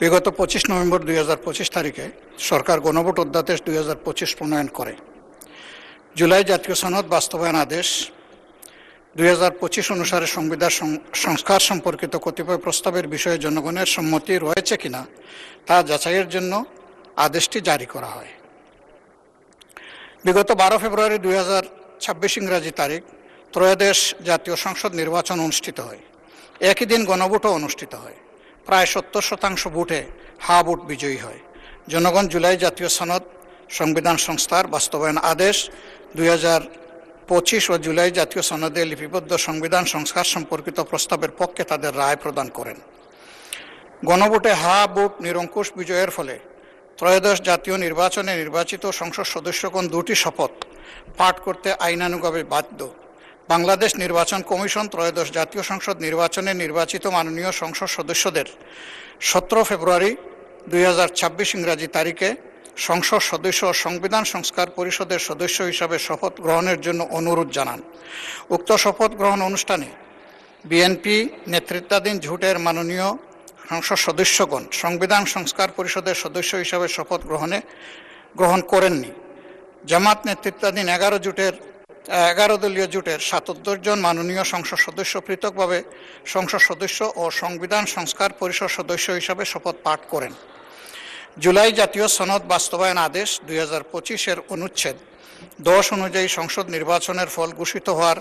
বিগত 25 নভেম্বর 2025 তারিখে সরকার গণভোট অধ্যাদেশ 2025 প্রণয়ন করে। জুলাই জাতীয় সনদ বাস্তবায়ন আদেশ 2025 অনুসারে সংবিধান সংস্কার সম্পর্কিত কতিপয় প্রস্তাবের বিষয়ে জনগণের সম্মতি রয়েছে কিনা তা যাচাইয়ের জন্য আদেশটি জারি করা হয়। বিগত 12 ফেব্রুয়ারি 2026 ইংরাজি তারিখ ত্রয়োদশ জাতীয় সংসদ নির্বাচন অনুষ্ঠিত হয়। একই দিন গণভোটও অনুষ্ঠিত হয়। প্রায় 70% ভোটে হা ভোট বিজয়ী হয়। জনগণ জুলাই জাতীয় সনদ সংবিধান সংস্কার বাস্তবায়ন আদেশ 2025 ও জুলাই জাতীয় সনদে লিপিবদ্ধ সংবিধান সংস্কার সম্পর্কিত প্রস্তাবের পক্ষে তাদের রায় প্রদান করেন। গণভোটে হা ভোট নিরঙ্কুশ বিজয়ের ফলে ত্রয়োদশ জাতীয় নির্বাচনে নির্বাচিত সংসদ সদস্যগণ দুটি শপথ পাঠ করতে আইনানুগভাবে বাধ্য। বাংলাদেশ নির্বাচন কমিশন ত্রয়োদশ জাতীয় সংসদ নির্বাচনে নির্বাচিত মাননীয় সংসদ সদস্যদের 17 ফেব্রুয়ারি 2026 ইংরাজি তারিখে সংসদ সদস্য ও সংবিধান সংস্কার পরিষদের সদস্য হিসাবে শপথ গ্রহণের জন্য অনুরোধ জানান। উক্ত শপথ গ্রহণ অনুষ্ঠানে বিএনপি নেতৃত্বাধীন জোটের মাননীয় সংসদ সদস্যগণ সংবিধান সংস্কার পরিষদের সদস্য হিসাবে শপথ গ্রহণ করেননি। জামাত নেতৃত্বাধীন 11 দলীয় জোটের 77 জন মাননীয় সংসদ সদস্য পৃথকভাবে সংসদ সদস্য ও সংবিধান সংস্কার পরিষদ সদস্য হিসাবে শপথ পাঠ করেন। জুলাই জাতীয় সনদ বাস্তবায়ন আদেশ 2025-এর অনুচ্ছেদ 10 অনুযায়ী সংসদ নির্বাচনের ফল ঘোষিত হওয়ার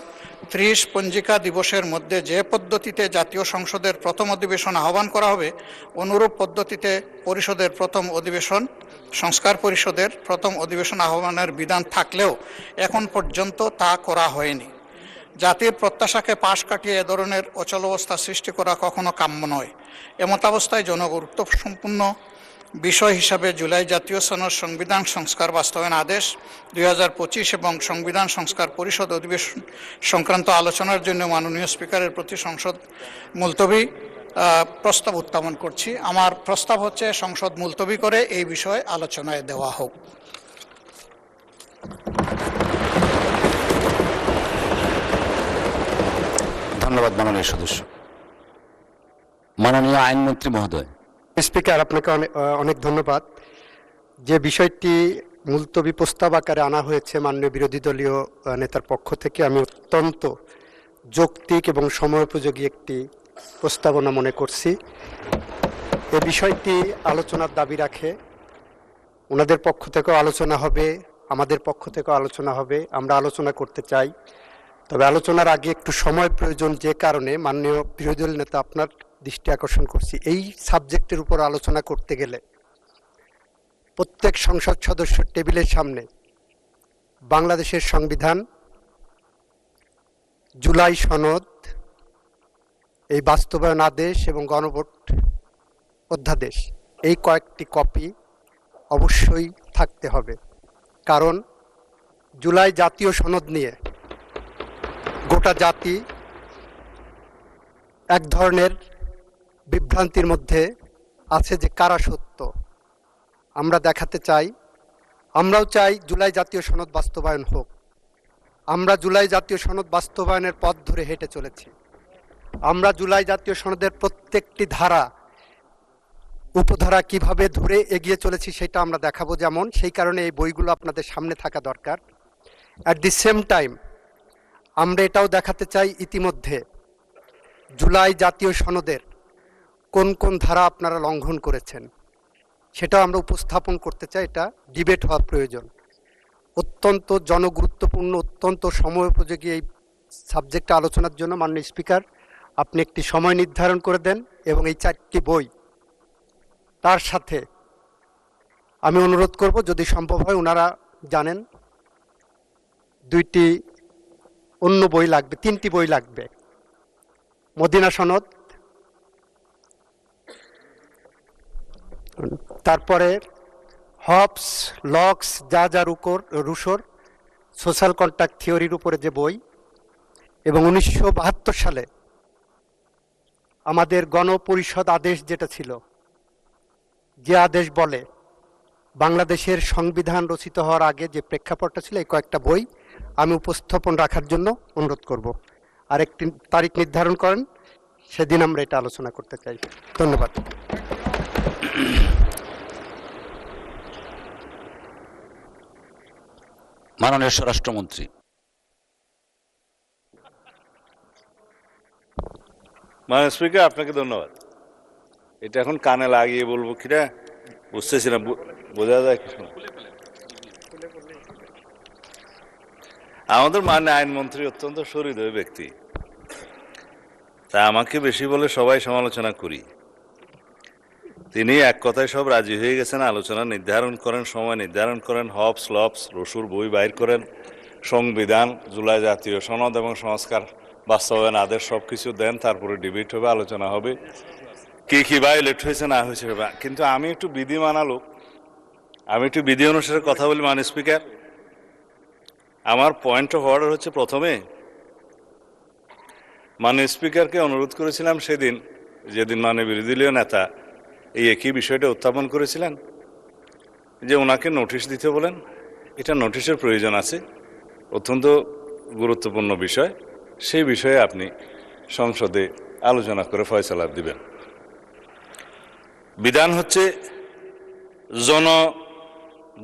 30 পঞ্জিকা দিবসের মধ্যে যে পদ্ধতিতে জাতীয় সংসদের প্রথম অধিবেশন আহ্বান করা হবে, অনুরূপ পদ্ধতিতে পরিষদের প্রথম অধিবেশন সংস্কার পরিষদের প্রথম অধিবেশন আহ্বানের বিধান থাকলেও এখন পর্যন্ত তা করা হয়নি। জাতির প্রত্যাশাকে পাশ কাটিয়ে এ ধরনের অচলাবস্থা সৃষ্টি করা কখনো কাম্য নয়। এমতাবস্থায় জনগুরুত্বপূর্ণ বিষয় হিসাবে জুলাই জাতীয় সনদ সংবিধান সংস্কার বাস্তবায়ন আদেশ 2025 এবং সংবিধান সংস্কার পরিষদ অধিবেশন সংক্রান্ত আলোচনার জন্য মাননীয় স্পিকারের প্রতি সংসদ মুলতবি প্রস্তাব উত্থাপন করছি। আমার প্রস্তাব হচ্ছে সংসদ মুলতবি করে এই বিষয়ে আলোচনায় দেওয়া হোক। ধন্যবাদ মাননীয় সদস্য। মাননীয় আইনমন্ত্রী মহোদয়। স্পিকার, আপনাকে অনেক ধন্যবাদ। যে বিষয়টি মুলতবি প্রস্তাব আকারে আনা হয়েছে মাননীয় বিরোধী দলীয় নেতার পক্ষ থেকে, আমি অত্যন্ত যৌক্তিক এবং সময়োপযোগী একটি প্রস্তাবনা মনে করছি। এ বিষয়টি আলোচনার দাবি রাখে। ওনাদের পক্ষ থেকেও আলোচনা হবে, আমাদের পক্ষ থেকেও আলোচনা হবে। আমরা আলোচনা করতে চাই, তবে আলোচনার আগে একটু সময় প্রয়োজন। যে কারণে মাননীয় বিরোধী দল নেতা আপনার দৃষ্টি আকর্ষণ করছি, এই সাবজেক্টের উপর আলোচনা করতে গেলে প্রত্যেক সংসদ সদস্যের টেবিলের সামনে বাংলাদেশের সংবিধান, জুলাই সনদ, এই বাস্তবায়ন আদেশ এবং গণভোট অধ্যাদেশ, এই কয়েকটি কপি অবশ্যই থাকতে হবে। কারণ জুলাই জাতীয় সনদ নিয়ে গোটা জাতি এক ধরনের বিভ্রান্তির মধ্যে আছে যে কারা সত্য। আমরা দেখাতে চাই, আমরাও চাই জুলাই জাতীয় সনদ বাস্তবায়ন হোক। আমরা জুলাই জাতীয় সনদ বাস্তবায়নের পথ ধরে হেঁটে চলেছি। আমরা জুলাই জাতীয় সনদের প্রত্যেকটি ধারা উপধারা কিভাবে ধরে এগিয়ে চলেছি সেটা আমরা দেখাবো। যেমন সেই কারণে এই বইগুলো আপনাদের সামনে থাকা দরকার। অ্যাট দি সেম টাইম আমরা এটাও দেখাতে চাই ইতিমধ্যে জুলাই জাতীয় সনদের কোন কোন ধারা আপনারা লঙ্ঘন করেছেন সেটাও আমরা উপস্থাপন করতে চাই। এটা ডিবেট হওয়া প্রয়োজন। অত্যন্ত জনগুরুত্বপূর্ণ, অত্যন্ত সময়োপযোগী এই সাবজেক্টে আলোচনার জন্য মাননীয় স্পিকার আপনি একটি সময় নির্ধারণ করে দেন এবং এই 4টি বই তার সাথে আমি অনুরোধ করব, যদি সম্ভব হয়, ওনারা জানেন 2টি অন্য বই লাগবে, 3টি বই লাগবে। মদিনা সনদ, তারপরে হবস, লক্স, রুশোর সোশ্যাল কন্ট্রাক্ট থিওরির উপরে যে বই, এবং 1972 সালে আমাদের গণপরিষদ আদেশ যেটা ছিল, যে আদেশ বলে বাংলাদেশের সংবিধান রচিত হওয়ার আগে যে প্রেক্ষাপটটা ছিল, এই কয়েকটা বই আমি উপস্থাপন রাখার জন্য অনুরোধ করব। আর একটি তারিখ নির্ধারণ করেন, সেদিন আমরা এটা আলোচনা করতে চাই। ধন্যবাদ। মাননীয় স্বরাষ্ট্রমন্ত্রী। মাননীয় স্পিকার, আপনাকে ধন্যবাদ। এটা এখন কানে লাগিয়ে বলবো কিনা বুঝতেছি না, বোঝা যায় কি শোনা। আমাদের মাননীয় আইনমন্ত্রী অত্যন্ত সহৃদয় ব্যক্তি, তা আমাকে বেশি বলে সবাই সমালোচনা করি। তিনি এক কথায় সব রাজি হয়ে গেছেন, আলোচনা নির্ধারণ করেন, সময় নির্ধারণ করেন, হবস লবস রসুর বই বাইর করেন, সংবিধান, জুলাই জাতীয় সনদ এবং সংস্কার বাস্তবায়ন আদেশ সবকিছু দেন, তারপরে ডিবেট হবে, আলোচনা হবে, কি ভায়োলেট হয়েছে না হয়েছে। কিন্তু আমি একটু বিধি মানা লোক, আমি একটু বিধি অনুসারে কথা বলি। মাননীয় স্পিকার, আমার পয়েন্ট অফ অর্ডার হচ্ছে, প্রথমে মাননীয় স্পিকারকে অনুরোধ করেছিলাম সেদিন, যেদিন মাননীয় বিরোধী দলীয় নেতা এই একই বিষয়টা উত্থাপন করেছিলেন, যে ওনাকে নোটিশ দিতে বলেন। এটা নোটিশের প্রয়োজন আছে, অত্যন্ত গুরুত্বপূর্ণ বিষয়, সেই বিষয়ে আপনি সংসদে আলোচনা করে ফয়সালা দিবেন। বিধান হচ্ছে জন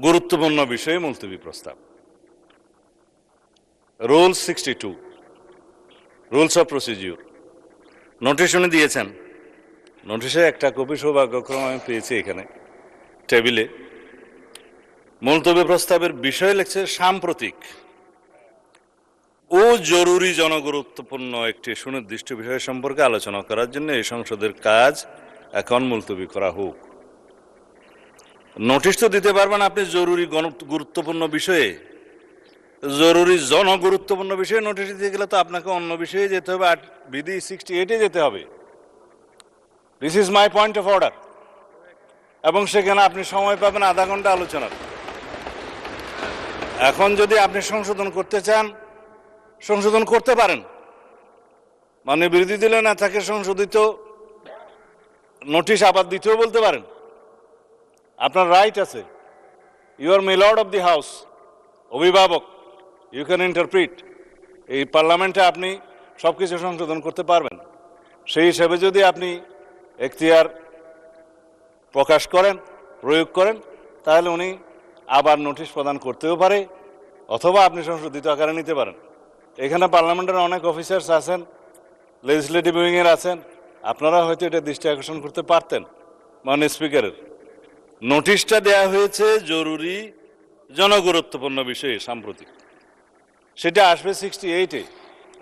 গুরুত্বপূর্ণ বিষয়ে মুলতবি প্রস্তাব। Rule 62, rules of procedure, notice উনি দিয়েছেন। নোটিশে একটা কপি সৌভাগ্যক্রমে আমি পেয়েছি এখানে টেবিলে। মুলতবি প্রস্তাবের বিষয় লিখছে সাম্প্রতিক ও জরুরি জনগুরুত্বপূর্ণ একটি সুনির্দিষ্ট বিষয় সম্পর্কে আলোচনা করার জন্য এই সংসদের কাজ এখন মুলতবি করা হোক। নোটিশ তো দিতে পারবেন আপনি জরুরি গুরুত্বপূর্ণ বিষয়ে, জরুরি জনগুরুত্বপূর্ণ বিষয়ে নোটিশ দিতে গেলে তো আপনাকে অন্য বিষয়ে যেতে হবে, আর বিধি 68-এ যেতে হবে। This is my point of order. এবং সেখানে আপনি সময় পাবেন আধা ঘন্টা আলোচনার। এখন যদি আপনি সংশোধন করতে চান, সংশোধন করতে পারেন। মানে বিরোধী দলীয় নেতাকে সংশোধিত নোটিশ আবার দিতেও বলতে পারেন, আপনার রাইট আছে। You are milord of the house, অভিভাবক, ইউ ক্যান ইন্টারপ্রিট। এই পার্লামেন্টে আপনি সব কিছু সংশোধন করতে পারবেন। সেই হিসাবে যদি আপনি এখতিয়ার প্রকাশ করেন, প্রয়োগ করেন, তাহলে উনি আবার নোটিশ প্রদান করতেও পারে, অথবা আপনি সংশোধিত আকারে নিতে পারেন। এখানে পার্লামেন্টের অনেক অফিসার্স আছেন, লেজিসলেটিভ উইংয়ের আছেন, আপনারা হয়তো এটা দৃষ্টি আকর্ষণ করতে পারতেন। মাননীয় স্পিকারের নোটিশটা দেয়া হয়েছে জরুরি জনগুরুত্বপূর্ণ বিষয়ে সাম্প্রতিক, সেটা আসবে 68-এ,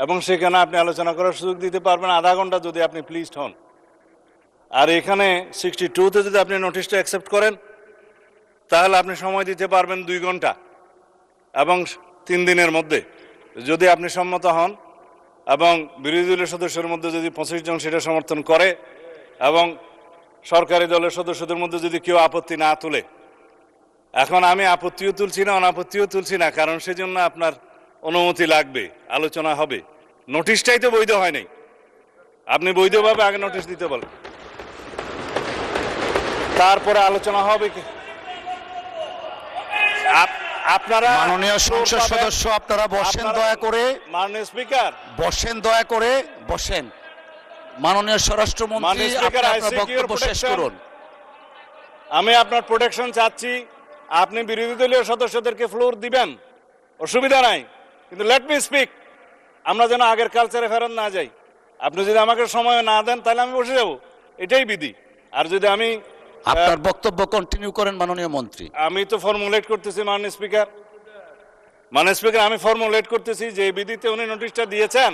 এবং সেখানে আপনি আলোচনা করার সুযোগ দিতে পারবেন আধা ঘন্টা যদি আপনি প্লিজড হন। আর এখানে 62-তে যদি আপনি নোটিশটা অ্যাকসেপ্ট করেন, তাহলে আপনি সময় দিতে পারবেন 2 ঘন্টা, এবং 3 দিনের মধ্যে যদি আপনি সম্মত হন এবং বিরোধী দলের সদস্যের মধ্যে যদি 25 জন সেটা সমর্থন করে, এবং সরকারি দলের সদস্যদের মধ্যে যদি কেউ আপত্তি না তুলে। এখন আমি আপত্তিও তুলছি না, অনাপত্তিও তুলছি না, কারণ সেজন্য আপনার অনুমতি লাগবে, আলোচনা হবে। নোটিশটাই তো বৈধ হয় নাই, আপনি বৈধভাবে আগে নোটিশ দিতে বলেন, তারপরে আলোচনা হবে। কি আপনারা মাননীয় সংসদ সদস্য, আপনারা বসেন দয়া করে। মাননীয় স্পিকার বসেন দয়া করে, বসেন। মাননীয় স্বরাষ্ট্রমন্ত্রী, আপনি আপনার বক্তব্য শেষ করুন। আমি আপনার প্রোটেকশন চাচ্ছি। আপনি বিরোধী দলীয় সদস্যদেরকে ফ্লোর দিবেন, অসুবিধা নাই, কিন্তু লেট মি স্পিক। আমরা যেন আগের কালচারে ফেরত না যাই। আপনি যদি আমাকে সময় না দেন, তাহলে আমি বসে যাব, এটাই বিধি। আর যদি আমি আপনার বক্তব্য কন্টিনিউ করেন মাননীয় মন্ত্রী। আমি তো ফর্মুলেট করতেছি মাননীয় স্পিকার। মাননীয় স্পিকার, আমি ফর্মুলেট করতেছি যে বিধিতে উনি নোটিশটা দিয়েছেন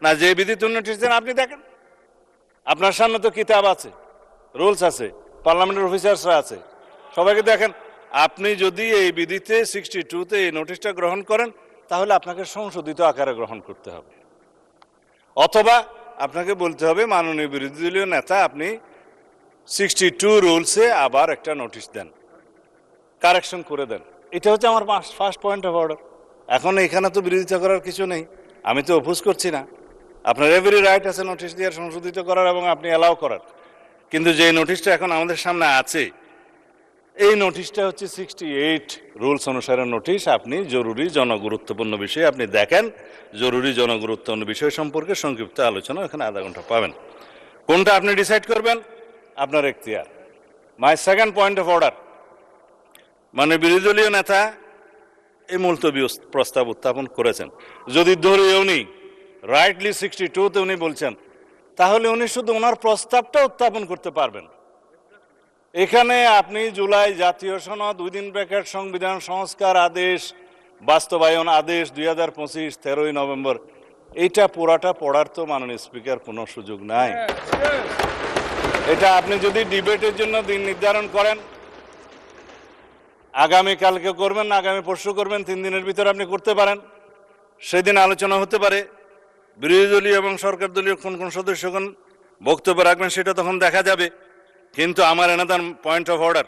না, যে বিধিতে উনি নোটিশ দেন আপনি দেখেন। আপনার সামনে তো কিতাব আছে, রুলস আছে, পার্লামেন্টের অফিসার্সরা আছে, সবাইকে দেখেন। আপনি যদি এই বিধিতে 62-তে এই নোটিশটা গ্রহণ করেন, তাহলে আপনাকে সংশোধিত আকারে গ্রহণ করতে হবে, অথবা আপনাকে বলতে হবে মাননীয় বিরোধী দলীয় নেতা, আপনি 62 রুলসে আবার একটা নোটিশ দেন, কারেকশন করে দেন। এটা হচ্ছে আমার ফার্স্ট পয়েন্ট অফ অর্ডার। এখন এখানে তো বিরোধিতা করার কিছু নেই, আমি তো অপোজ করছি না। আপনার এভরি রাইট আছে নোটিশ দিয়ে সংশোধিত করার, এবং আপনি অ্যালাউ করার। কিন্তু যে নোটিশটা এখন আমাদের সামনে আছে, এই নোটিশটা হচ্ছে 68 রুলস অনুসারে নোটিশ। আপনি জরুরি জনগুরুত্বপূর্ণ বিষয়ে আপনি দেখেন, জরুরি জনগুরুত্বপূর্ণ বিষয় সম্পর্কে সংক্ষিপ্ত আলোচনা এখানে আধা ঘন্টা পাবেন। কোনটা আপনি ডিসাইড করবেন, আপনার এখতিয়ার। My second point of order, মানে বিরোধী দলীয় নেতা এই মুলতবি প্রস্তাব উত্থাপন করেছেন। যদি ধরেও নি রাইটলি 62-তে উনি বলছেন, তাহলে উনি শুধু ওনার প্রস্তাবটা উত্থাপন করতে পারবেন। এখানে আপনি জুলাই জাতীয় সনদ, উইদিন ব্র্যাকেট সংবিধান সংস্কার আদেশ, বাস্তবায়ন আদেশ 2025 13ই নভেম্বর, এইটা পুরাটা পড়ার তো মাননীয় স্পিকার কোনো সুযোগ নাই। এটা আপনি যদি ডিবেটের জন্য দিন নির্ধারণ করেন, আগামী কালকে করবেন, আগামী পরশু করবেন, 3 দিনের ভিতরে আপনি করতে পারেন। সেদিন আলোচনা হতে পারে, বিরোধী দলীয় এবং সরকার দলীয় কোন কোন সদস্যগণ বক্তব্য রাখবেন সেটা তখন দেখা যাবে। কিন্তু আমার এনাদার পয়েন্ট অফ অর্ডার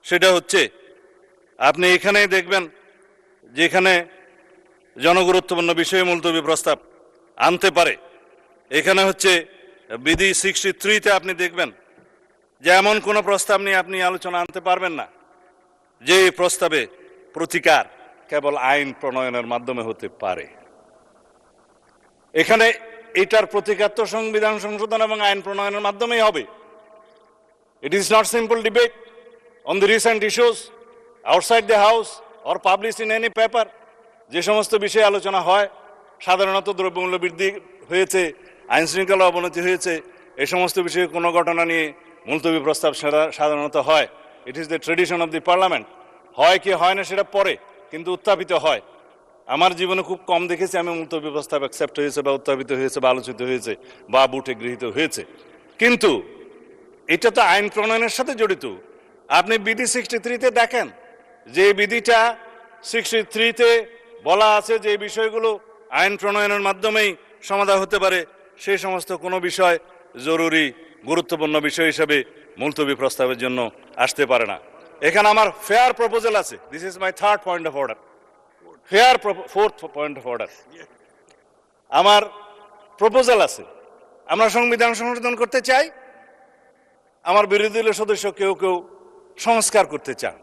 সেটা হচ্ছে, আপনি এখানেই দেখবেন যেখানে জনগুরুত্বপূর্ণ বিষয়ে মুলতবি প্রস্তাব আনতে পারে, এখানে হচ্ছে বিধি 63-তে আপনি দেখবেন যে এমন কোনো প্রস্তাব নিয়ে আপনি আলোচনা আনতে পারবেন না যে প্রস্তাবে প্রতিকার কেবল আইন প্রণয়নের মাধ্যমে হতে পারে। এখানে এটার প্রতিকার তো সংবিধান সংশোধন এবং আইন প্রণয়নের মাধ্যমেই হবে। It is not simple debate on the recent issues outside the house or published in any paper. যে সমস্ত বিষয়ে আলোচনা হয়, সাধারণত দ্রব্যমূল্য বৃদ্ধি হয়েছে, আইন শৃঙ্খলা অবনতি হয়েছে, এই সমস্ত বিষয়ে কোনো ঘটনা নিয়ে মুলতবি প্রস্তাব সাধারণত হয়। It is the tradition of the parliament. হয় কি হয় না সেটা পরে, কিন্তু উত্থাপিত হয়। আমার জীবনে খুব কম দেখেছি আমি মুলতবি প্রস্তাব অ্যাকসেপ্ট হয়েছে বা উত্থাপিত হয়েছে বা আলোচিত হয়েছে বা বুটে গৃহীত হয়েছে। কিন্তু এটা তো আইন প্রণয়নের সাথে জড়িত। আপনি বিধি 63-তে দেখেন যে বিধিটা 63-তে বলা আছে যে বিষয়গুলো আইন প্রণয়নের মাধ্যমেই সমাধান হতে পারে, সেই সমস্ত কোনো বিষয় জরুরি গুরুত্বপূর্ণ বিষয় হিসেবে মুলতবি প্রস্তাবের জন্য আসতে পারে না। এখানে আমার ফেয়ার প্রপোজাল আছে। This is my third point of order, fourth point of order. আমার প্রপোজাল আছে, আমরা সংবিধান সংশোধন করতে চাই, আমার বিরোধী দলীয় সদস্য কেউ কেউ সংস্কার করতে চান।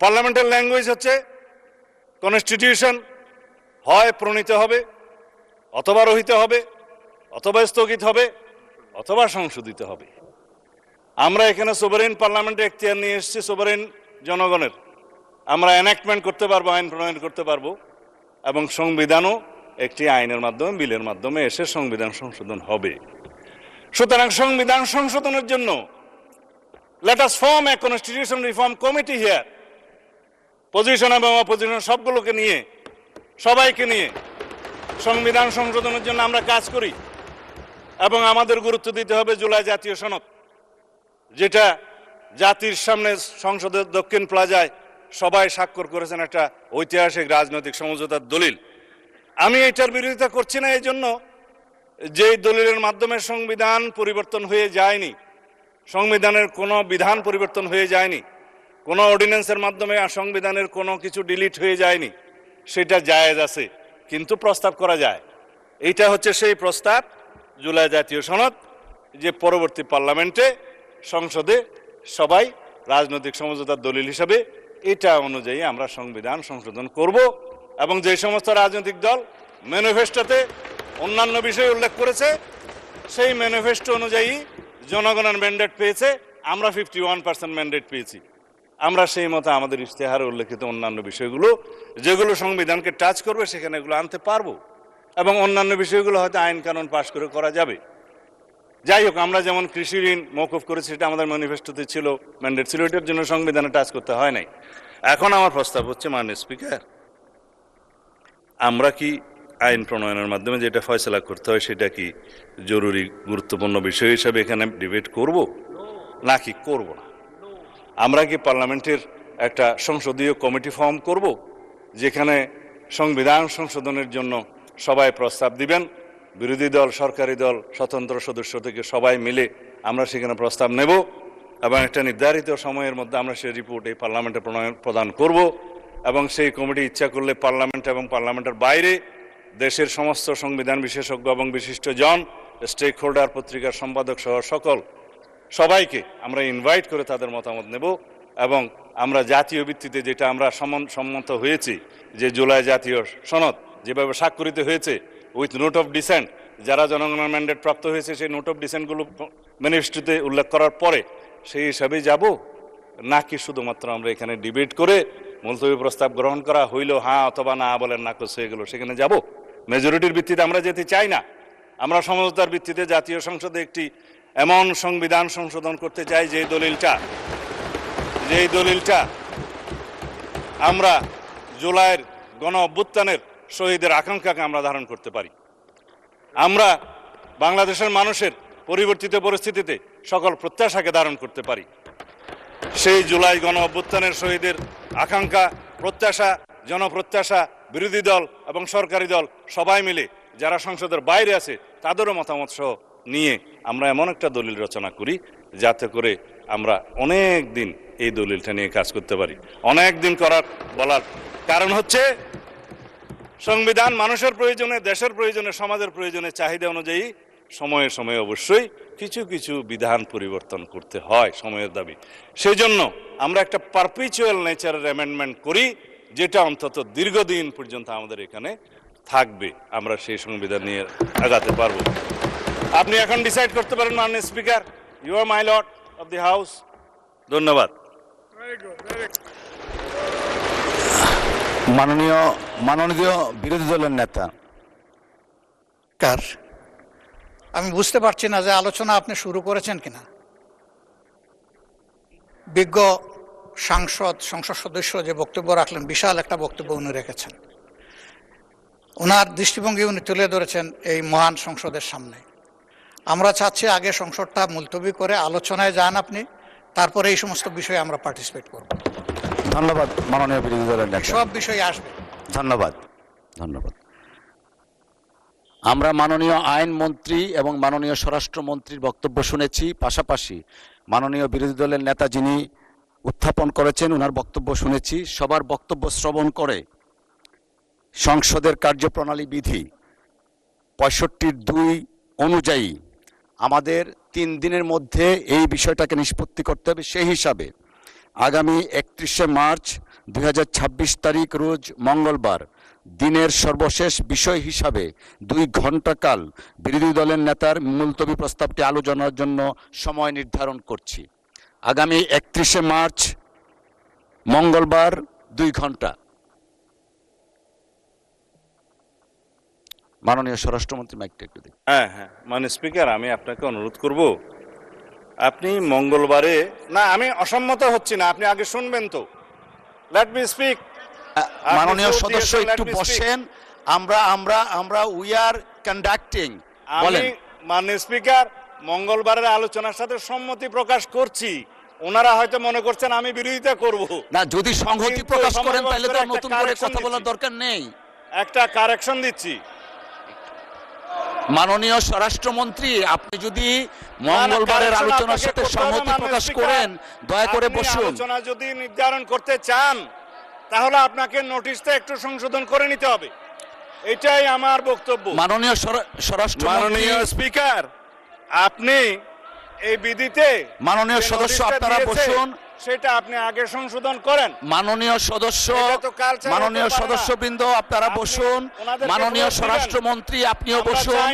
পার্লামেন্টের ল্যাঙ্গুয়েজ হচ্ছে কনস্টিটিউশন হয় প্রণীত হবে, অথবা রহিত হবে, অথবা স্থগিত হবে, অথবা সংশোধিত হবে। আমরা এখানে সোভারেন পার্লামেন্টে এখতিয়ার নিয়ে এসেছি, সোভারেন জনগণের। আমরা এনাক্টমেন্ট করতে পারবো, আইন প্রণয়ন করতে পারবো, এবং সংবিধানও একটি আইনের মাধ্যমে, বিলের মাধ্যমে এসে সংবিধান সংশোধন হবে। সুতরাং সংবিধান সংশোধনের জন্য let us form a constitution reform committee here, position এবং অপোজিশন সবগুলোকে নিয়ে, সবাইকে নিয়ে সংবিধান সংশোধনের জন্য আমরা কাজ করি। এবং আমাদের গুরুত্ব দিতে হবে জুলাই জাতীয় সনদ, যেটা জাতির সামনে সংসদের দক্ষিণ প্লাজায় সবাই স্বাক্ষর করেছেন, একটা ঐতিহাসিক রাজনৈতিক সমঝোতার দলিল। আমি এটার বিরোধিতা করছি না এই জন্য যে দলিলের মাধ্যমে সংবিধান পরিবর্তন হয়ে যায়নি, সংবিধানের কোনো বিধান পরিবর্তন হয়ে যায়নি, কোনো অর্ডিন্যান্সের মাধ্যমে সংবিধানের কোনো কিছু ডিলিট হয়ে যায়নি, সেটা জায়েজ আছে, কিন্তু প্রস্তাব করা যায়। এইটা হচ্ছে সেই প্রস্তাব, জুলাই জাতীয় সনদ, যে পরবর্তী পার্লামেন্টে সংসদে সবাই রাজনৈতিক সমঝোতার দলিল হিসাবে এটা অনুযায়ী আমরা সংবিধান সংশোধন করব। এবং যে সমস্ত রাজনৈতিক দল ম্যানিফেস্টোতে অন্যান্য বিষয় উল্লেখ করেছে, সেই ম্যানিফেস্টো অনুযায়ী জনগণের ম্যান্ডেট পেয়েছে, আমরা 51% ম্যান্ডেট পেয়েছি। আমরা সেই মতো আমাদের ইশতেহারে উল্লেখিত অন্যান্য বিষয়গুলো যেগুলো সংবিধানকে টাচ করবে সেখানে এগুলো আনতে পারবো, এবং অন্যান্য বিষয়গুলো হয়তো আইন কানুন পাশ করে করা যাবে। যাই হোক, আমরা যেমন কৃষি ঋণ মওকুফ করেছি, সেটা আমাদের ম্যানিফেস্টোতে ছিল, ম্যান্ডেট ছিল, এটার জন্য সংবিধানে টাচ করতে হয় নাই। এখন আমার প্রস্তাব হচ্ছে, মাননীয় স্পিকার, আমরা কি আইন প্রণয়নের মাধ্যমে যেটা ফয়সলা করতে হয় সেটা কি জরুরি গুরুত্বপূর্ণ বিষয় হিসাবে এখানে ডিবেট করব নাকি করব না? আমরা কি পার্লামেন্টের একটা সংসদীয় কমিটি ফর্ম করব, যেখানে সংবিধান সংশোধনের জন্য সবাই প্রস্তাব দিবেন, বিরোধী দল, সরকারি দল, স্বতন্ত্র সদস্য থেকে সবাই মিলে আমরা সেখানে প্রস্তাব নেব, এবং একটা নির্ধারিত সময়ের মধ্যে আমরা সেই রিপোর্ট এই পার্লামেন্টে প্রদান করব। এবং সেই কমিটি ইচ্ছা করলে পার্লামেন্ট এবং পার্লামেন্টের বাইরে দেশের সমস্ত সংবিধান বিশেষজ্ঞ এবং বিশিষ্ট জন, স্টেক হোল্ডার, পত্রিকার সম্পাদক সহ সবাইকে আমরা ইনভাইট করে তাদের মতামত নেব। এবং আমরা জাতীয় ভিত্তিতে যেটা আমরা সম্মত হয়েছি, যে জুলাই জাতীয় সনদ যেভাবে স্বাক্ষরিত হয়েছে উইথ নোট অফ ডিসেন্ট, যারা জনগণের ম্যান্ডেট প্রাপ্ত হয়েছে সেই নোট অফ ডিসেন্টগুলো ম্যানিফেস্টোতে উল্লেখ করার পরে সেই হিসাবেই যাব, নাকি শুধুমাত্র আমরা এখানে ডিবেট করে মুলতবি প্রস্তাব গ্রহণ করা হইলো, হ্যাঁ অথবা না বলেন নাকচ হয়ে গেল, সেখানে যাব? মেজরিটির ভিত্তিতে আমরা যেতে চাই না। আমরা সমঝোতার ভিত্তিতে জাতীয় সংসদে একটি এমন সংবিধান সংশোধন করতে চাই যে দলিলটা আমরা জুলাইয়ের গণ অভ্যুত্থানের শহীদের আকাঙ্ক্ষাকে আমরা ধারণ করতে পারি। আমরা বাংলাদেশের মানুষের পরিবর্তিত পরিস্থিতিতে সকল প্রত্যাশাকে ধারণ করতে পারি। সেই জুলাই গণ অভ্যুত্থানের শহীদের আকাঙ্ক্ষা, প্রত্যাশা, জনপ্রত্যাশা, বিরোধী দল এবং সরকারি দল সবাই মিলে যারা সংসদের বাইরে আছে তাদেরও মতামত সহ নিয়ে আমরা এমন একটা দলিল রচনা করি যাতে করে আমরা অনেক দিন এই দলিলটা নিয়ে কাজ করতে পারি। অনেক দিন বলার কারণ হচ্ছে সংবিধান মানুষের প্রয়োজনে, দেশের প্রয়োজনে, সমাজের প্রয়োজনে, চাহিদা অনুযায়ী সময়ে সময়ে অবশ্যই কিছু কিছু বিধান পরিবর্তন করতে হয়, সময়ের দাবি। সেই জন্য আমরা একটা পারপিচুয়াল নেচারের অ্যামেন্ডমেন্ট করি, যেটা অন্তত দীর্ঘদিন পর্যন্ত আমাদের এখানে থাকবে। আমরা সেই সংবিধান নিয়ে আগাতে পারবো। আপনি এখন ডিসাইড করতে পারেন মাননীয় speaker, you are my lord of the house. ধন্যবাদ। মাননীয় বিরোধী দলের নেতা। আমি বুঝতে পারছি না যে আলোচনা আপনি শুরু করেছেন কিনা। বিজ্ঞ সংসদ সদস্য যে বক্তব্য রাখলেন, বিশাল একটা বক্তব্য উনি রেখেছেন। ওনার দৃষ্টিভঙ্গি উনি তুলে ধরেছেন এই মহান সংসদের সামনে। আমরা চাচ্ছি আগে সংসদটা মুলতবি করে আলোচনায় যান আপনি, তারপরে এই সমস্ত বিষয়ে আমরা পার্টিসিপেট করব। ধন্যবাদ মাননীয় বিরোধী দলের নেতা। সব বিষয়ে আসবে। ধন্যবাদ। আমরা মাননীয় আইনমন্ত্রী এবং মাননীয় স্বরাষ্ট্রমন্ত্রীর বক্তব্য শুনেছি, পাশাপাশি মাননীয় বিরোধী দলের নেতা যিনি উত্থাপন করেছেন ওনার বক্তব্য শুনেছি। সবার বক্তব্য শ্রবণ করে সংসদের কার্যপ্রণালী বিধি 65(2) অনুযায়ী আমাদের 3 দিনের মধ্যে এই বিষয়টাকে নিষ্পত্তি করতে হবে। সেই হিসাবে আগামী 31শে মার্চ 2026 তারিখ রোজ মঙ্গলবার দিনের সর্বশেষ বিষয় হিসাবে 2 ঘণ্টাকাল বিরোধী দলের নেতার মুলতবি প্রস্তাবটি আলোচনার জন্য সময় নির্ধারণ করছি। আগামী 31শে মার্চ মঙ্গলবার 2 ঘণ্টা। মাননীয় স্বরাষ্ট্রমন্ত্রী মাইকটা একটু দিন। হ্যাঁ, মাননীয় স্পিকার, আমি আপনাকে অনুরোধ করব, আপনি মঙ্গলবারে না, আমি অসম্মত হচ্ছি না, আপনি আগে শুনবেন তো। Let me speak. মাননীয় সদস্য একটু বসেন। আমরা উই আর কন্ডাক্টিং। বলেন। মাননীয় স্পিকার, মঙ্গলবারের আলোচনার সাথে সম্মতি প্রকাশ করছি। ওনারা হয়তো মনে করছেন আমি বিরোধিতা করব না। যদি সংহতি প্রকাশ করেন তাহলে তো নতুন করে কথা বলার দরকার নেই। একটা কারেকশন দিচ্ছি। মাননীয় স্বরাষ্ট্রমন্ত্রী, আপনি যদি মঙ্গলবারের আলোচনার সাথে সম্মতি প্রকাশ করেন দয়া করে বসুন। আলোচনা যদি নির্ধারণ করতে চান তাহলে আপনাকে নোটিশটা একটু সংশোধন করে নিতে হবে, এটাই আমার বক্তব্য। মাননীয় স্বরাষ্ট্রমন্ত্রী। স্পিকার, আপনি এই বিধিতে মাননীয় সদস্য আপনারা বসুন, সেটা আপনি আগে সংশোধন করেন। মাননীয় সদস্যবৃন্দ আপনারা বসুন। মাননীয় স্বরাষ্ট্রমন্ত্রী আপনিও বসুন।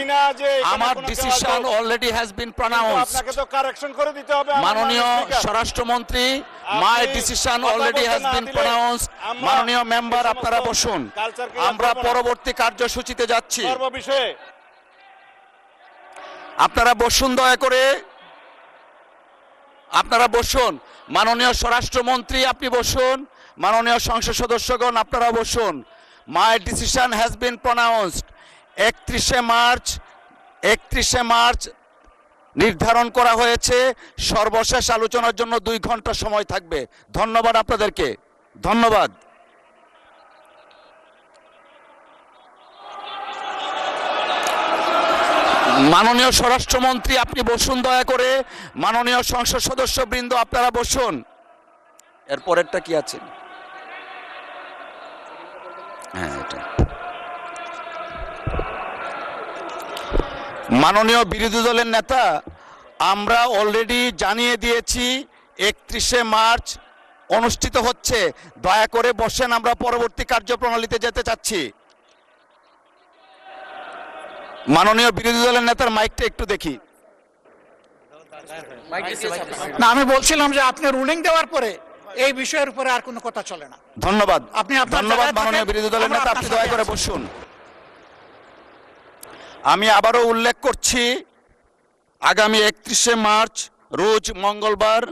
আমার ডিসিশন অলরেডি হ্যাজ বিন প্রনাউন্সড। আপনাকে তো কারেকশন করে দিতে হবে। মাননীয় স্বরাষ্ট্রমন্ত্রী, my decision already has been প্রনাউন্সড। মাননীয় মেম্বার আপনারা বসুন, আমরা পরবর্তী কার্যসূচিতে যাচ্ছি। আপনারা বসুন, দয়া করে আপনারা বসুন। মাননীয় স্বরাষ্ট্রমন্ত্রী আপনি বসুন। মাননীয় সংসদ সদস্যগণ আপনারা বসুন। My decision has been pronounced. 31শে মার্চ নির্ধারণ করা হয়েছে। সর্বশেষ আলোচনার জন্য 2 ঘণ্টা সময় থাকবে। ধন্যবাদ আপনাদেরকে। ধন্যবাদ। মাননীয় স্বরাষ্ট্রমন্ত্রী আপনি বসুন, দয়া করে। মাননীয় সংসদ সদস্যবৃন্দ আপনারা বসুন। এরপরেরটা কি আছে? হ্যাঁ, এটা মাননীয় বিরোধী দলের নেতা, আমরা অলরেডি জানিয়ে দিয়েছি 31শে মার্চ অনুষ্ঠিত হচ্ছে। দয়া করে বসেন, আমরা পরবর্তী কার্যপ্রণালীতে যেতে চাচ্ছি। মাননীয় বিরোধী দলের নেতার মাইকটা একটু দেখি। না, আমি বলছিলাম যে আপনি রুলিং দেওয়ার পরে এই বিষয়ের উপরে আর কোনো কথা চলে না। ধন্যবাদ। আপনি আপনার ধন্যবাদ জায়গায় মাননীয় থাকেন, বিরোধী দলের আমরা নেতা, আপনার আপনি সাথে দয়া করে আছি। বসুন। আমি আবারও উল্লেখ করছি, আগামী 31শে মার্চ রোজ মঙ্গলবার